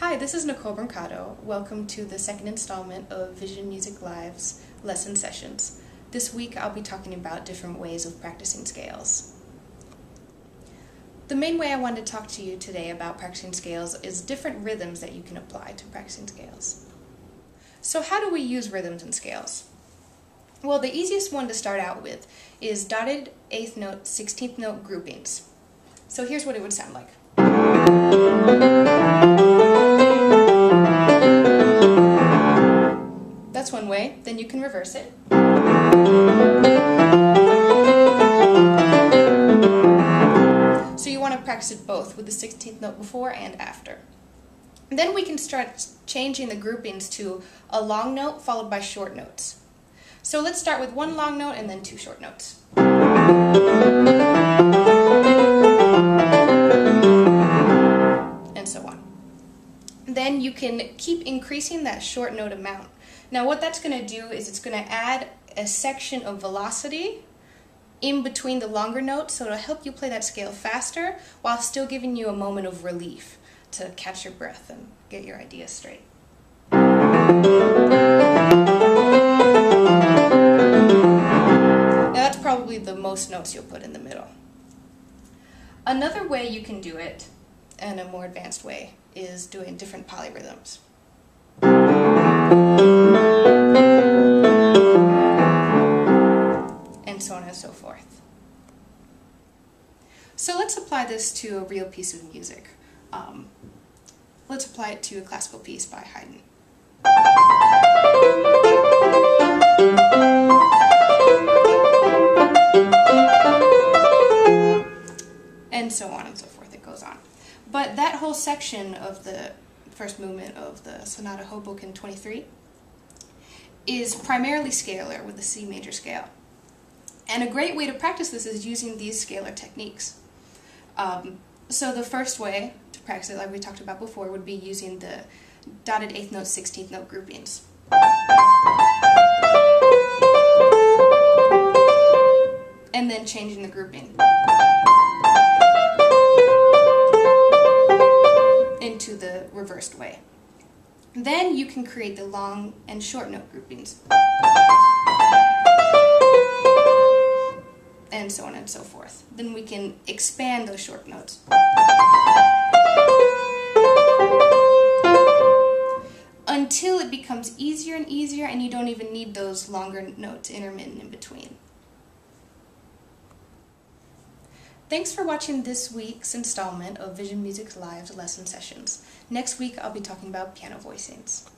Hi, this is Nicole Brancato. Welcome to the second installment of Vision Music Live's lesson sessions. This week I'll be talking about different ways of practicing scales. The main way I wanted to talk to you today about practicing scales is different rhythms that you can apply to practicing scales. So how do we use rhythms and scales? Well, the easiest one to start out with is dotted 8th note, 16th note groupings. So here's what it would sound like. That's one way. Then you can reverse it. So you want to practice it both with the 16th note before and after. Then we can start changing the groupings to a long note followed by short notes. So let's start with one long note and then two short notes. And so on. Then you can keep increasing that short note amount. Now what that's going to do is it's going to add a section of velocity in between the longer notes, so it'll help you play that scale faster while still giving you a moment of relief to catch your breath and get your ideas straight. Now that's probably the most notes you'll put in the middle. Another way you can do it, and a more advanced way, is doing different polyrhythms. And so on and so forth. So let's apply this to a real piece of music. Let's apply it to a classical piece by Haydn. And so on and so forth, it goes on. But that whole section of the first movement of the Sonata Hoboken 23 is primarily scalar with the C major scale. And a great way to practice this is using these scalar techniques. So the first way to practice it, like we talked about before, would be using the dotted 8th note, 16th note groupings. And then changing the grouping into the reversed way. Then you can create the long and short note groupings. And so on and so forth. Then we can expand those short notes. Until it becomes easier and easier and you don't even need those longer notes intermittent in between. Thanks for watching this week's installment of Vision Music Live's lesson sessions. Next week I'll be talking about piano voicings.